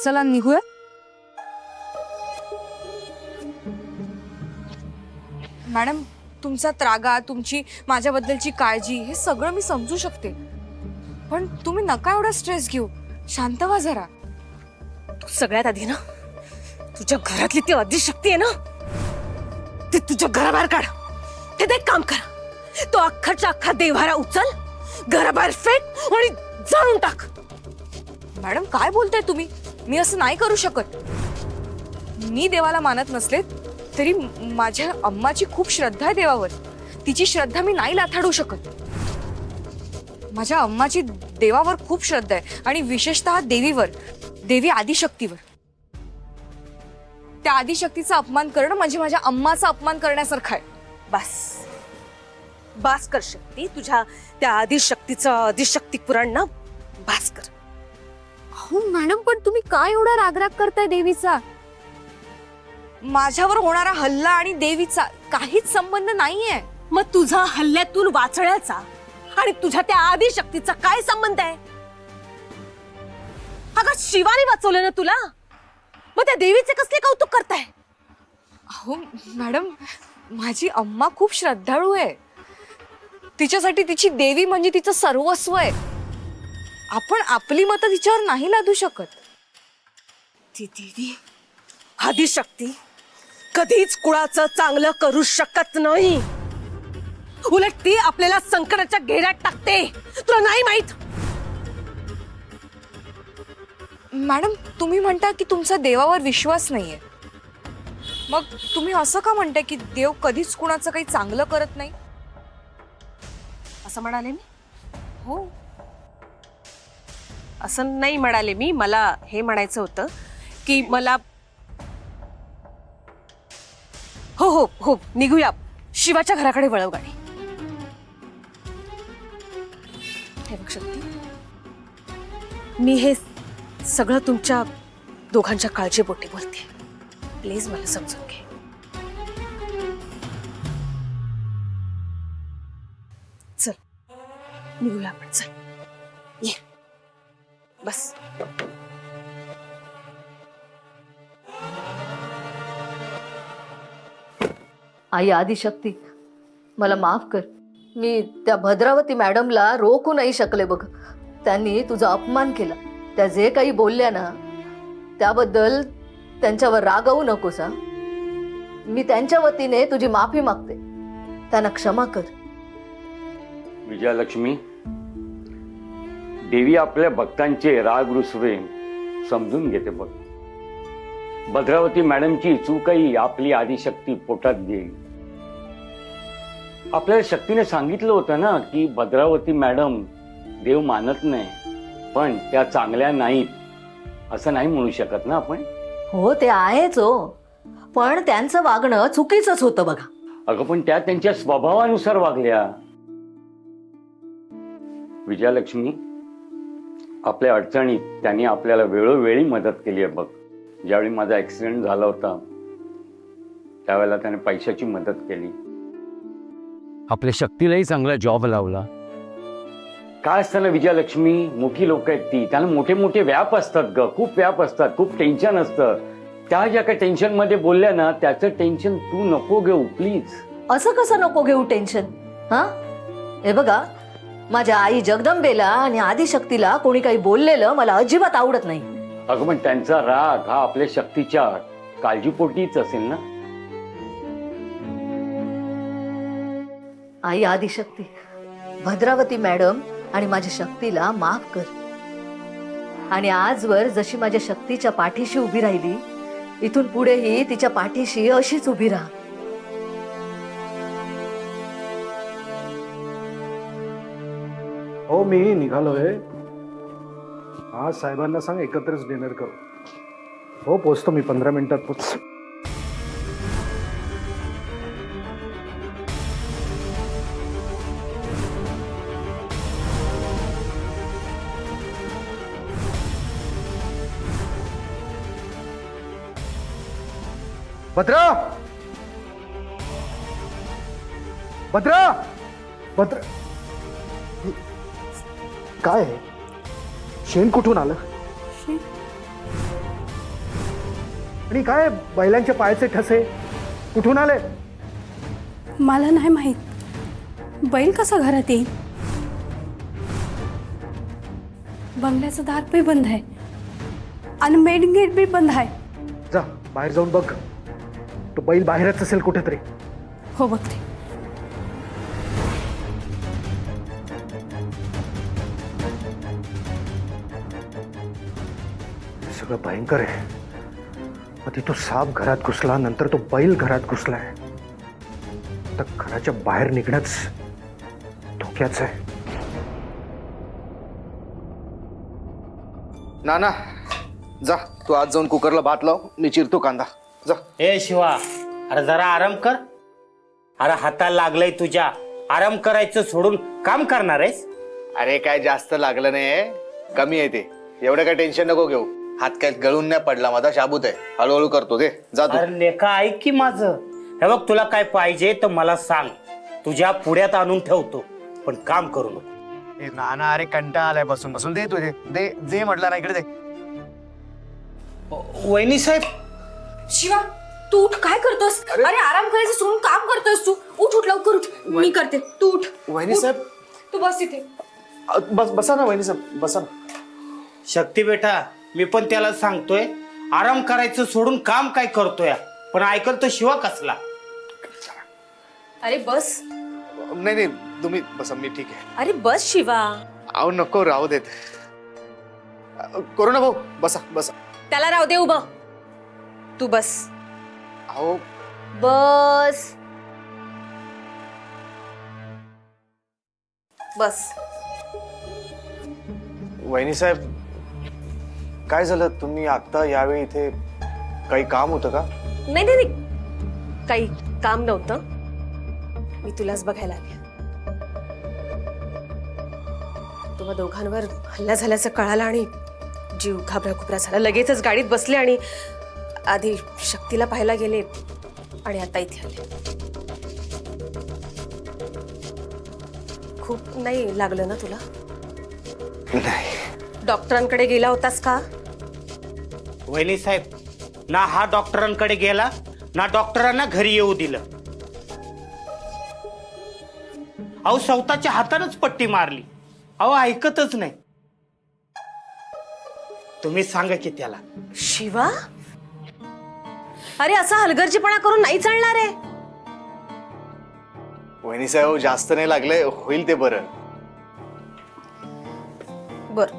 चला निघूया. मॅडम, तुमचा त्रागा, तुमची माझ्याबद्दलची काळजी हे सगळं मी समजू शकते, पण तुम्ही नका एवढा स्ट्रेस घेऊ. शांत व्हा जरा. तू सगळ्यात आधी ना तुझ्या घरातली ती आदिशक्ती आहे ना, ती तुझ्या घराबाहेर काढ. ते एक काम कर, तो अख्खाच्या अख्खा देव्हारा उचल, घराबाहेर फेक आणि जाळून टाक. मॅडम, काय बोलताय तुम्ही? मी असं नाही करू शकत. मी देवाला मानत नसले तरी माझ्या अम्माची खूप श्रद्धा आहे देवावर. तिची श्रद्धा मी नाही लाथाडू शकत. माझ्या अम्माची देवावर खूप श्रद्धा आहे आणि विशेषतः देवीवर, देवी आदिशक्तीवर. त्या आदिशक्तीचा अपमान करणं म्हणजे माझ्या अम्माचा अपमान करण्यासारखं आहे. बस बास कर शक्ती, तुझ्या त्या आदिशक्ती पुराण ना बास कर. हो मॅडम, पण तुम्ही काय एवढा रागराग करताय देवीचा? माझ्यावर होणारा हल्ला आणि देवीचा काहीच संबंध नाहीये. मग तुझा हल्ल्यातून वाचण्याचा आणि तुझ्या त्या आदिशक्तीचा काय संबंध आहे? अगं शिवाने वाचवलं ना तुला, मग त्या देवीचे कसले कौतुक करताय? हो मॅडम, माझी अम्मा खूप श्रद्धाळू आहे. तिच्यासाठी तिची देवी म्हणजे तिचं सर्वस्व आहे. आपण आपली मतं तिच्यावर नाही लादू शकत. ती देवी आदिशक्ती कधीच कुणाचं चांगलं करू शकत नाही. उलट ती आपल्याला संकटाच्या घेऱ्यात टाकते. तुला नाही माहित? मॅडम, तुम्ही म्हणता की तुमचा देवावर विश्वास नाहीये, मग तुम्ही असं का म्हणताय की देव कधीच कुणाचं काही चांगलं करत नाही? असं म्हणाले मी? हो, असं नाही म्हणाले मी. मला हे म्हणायचं होतं की मला हो हो हो निघूया. शिवाच्या घराकडे वळव गाडी. हे बघ शक्ती, मी हे सगळं तुमच्या दोघांच्या काळजीपोटी बोलते. प्लीज मला समजून घे. चल निघूया आपण. चल ये, बस. आई आदिशक्ती, मला माफ कर. मी त्या भद्रावती मॅडमला रोखू नाही शकले बघ. त्यांनी तुझा अपमान केला. त्या जे काही बोलल्या ना त्याबद्दल त्यांच्यावर रागवू नकोस हा. मी त्यांच्या वतीने तुझी माफी मागते. त्यांना क्षमा कर. विजयालक्ष्मी, देवी आपल्या भक्तांचे राग रुसवे समजून घेते बघ. भद्रावती मॅडमची चूकही आपली आदिशक्ती पोटात घेईल. आपल्याला शक्तीने सांगितलं होतं ना की भद्रावती मॅडम देव मानत नाही, पण त्या चांगल्या नाहीत असं नाही म्हणू शकत ना आपण. हो ते आहेच हो, पण त्यांचं वागणं चुकीचंच होतं बघा. अगं पण त्या त्यांच्या स्वभावानुसार वागल्या. विजयालक्ष्मी, आपल्या अडचणीत त्यांनी आपल्याला वेळोवेळी मदत केली आहे बघ. ज्यावेळी माझा ऍक्सिडेंट झाला होता त्यावेळेला त्याने पैशाची मदत केली. आपल्या शक्तीलाही चांगला जॉब लावला. काय असतं ना विजयालक्ष्मी, मोठी लोक आहेत ती, त्यांना मोठे मोठे व्याप असतात ग, खूप व्याप असतात, खूप टेन्शन असतं. त्या ज्या काही टेन्शन मध्ये बोलल्या ना त्याचं टेन्शन तू नको घेऊ प्लीज. असं कसं नको घेऊ टेन्शन? हा हे बघा, माझ्या आई जगदंबेला आणि आदिशक्तीला कोणी काही बोललेलं मला अजिबात आवडत नाही. अगं पण त्यांचा राग हा आपल्या शक्तीच्या काळजीपोटीच असेल ना. आई आदिशक्ती, भद्रावती मॅडम आणि माझ्या शक्तीला माफ कर. आणि आजवर जशी माझ्या शक्तीच्या पाठीशी उभी राहिली, इथून पुढेही तिच्या पाठीशी अशीच उभी राहा. हो मी निघालोय. आज साहेबांना सांग एकत्रच डिनर करू. हो पोचतो मी 15 मिनिटात पोच. भद्रा भद्रा भद्रा, काय आहे? शेण कुठून आलं? आणि काय बैलांच्या पायाचे ठसे कुठून आले? मला नाही माहीत बैल कसा घरात येईल. बंगल्याचं दार बी बंद आहे आणि मेन गेट बी बंद आहे. जा बाहेर जाऊन बघ, तो बैल बाहेरच असेल कुठेतरी. हो बघते. सगळं भयंकर आहे. आधी तो साप घरात घुसला, नंतर तो बैल घरात घुसलाय. तर घराच्या बाहेर निघणंच धोक्याचं आहे. नाना जा, तू आज जाऊन कुकरला भात लाव, मी चिरतो कांदा. जा. ए शिवा, अरे जरा आराम कर. अरे हाताला लागलंय तुझ्या, आराम करायचं सोडून काम करणार आहेस? अरे काय जास्त लागलं नाही, कमी आहे ते. एवढं काय टेन्शन नको घेऊ. हात काय गळून नाही पडला, माझा शाबूत आहे. हळूहळू करतो ते. जा तू. अरे लेका ऐक की माझं. हे बघ, तुला काय पाहिजे तर मला सांग, तुझ्या पुढ्यात आणून ठेवतो, पण काम करू नको. ए नाना, अरे कंटाळा आलाय बसून बसून. दे तुझे दे दे म्हटलं ना, इकडे दे. वहिनी साहेब, शिवा तू उठ, काय करतोस? अरे आराम करायचं सोडून काम करतोस तू. उठ उठ लवकर उठ, मी करते, तू उठ. वहिनी उठ. साहेब. तू बस इथे. बसा ना वहिनी साहेब, बसा ना. शक्ती बेटा, मी पण त्याला सांगतोय आराम करायचं सोडून काम काय करतोय, पण ऐकल तो शिवा कसला. अरे बस. नाही नाही, तुम्ही बसा, मी ठीक आहे. अरे बस शिवा. अहो नको, राहू देत. करू ना भाऊ, बसा बसा. त्याला राहू दे उभं. तू बस. अहो बस बस. वहिनी साहेब, काय झालं? तुम्ही आता यावेळी इथे काही काम होतं का? नाही नाही नाही, काही काम नव्हतं. मी तुलाच बघायला आले. तुम्हा दोघांवर हल्ला झाल्याचं कळालं आणि जीव घाबरा झाला. लगेचच गाडीत बसले आणि आधी शक्तीला पाहायला गेले आणि आता इथे आले. खूप नाही लागलं ना तुला? नाही. डॉक्टरांकडे गेला होतास का? वहिनी साहेब, ना हा डॉक्टरांकडे गेला, ना डॉक्टरांना घरी येऊ दिलं. अहो स्वतःच्या हातानच पट्टी मारली. अहो ऐकतच नाही. तुम्ही सांगा की त्याला. शिवा, अरे असा हलगर्जीपणा करून नाही चालणार आहे. वहिनी साहेब, जास्त नाही लागले, होईल ते बरं. बर,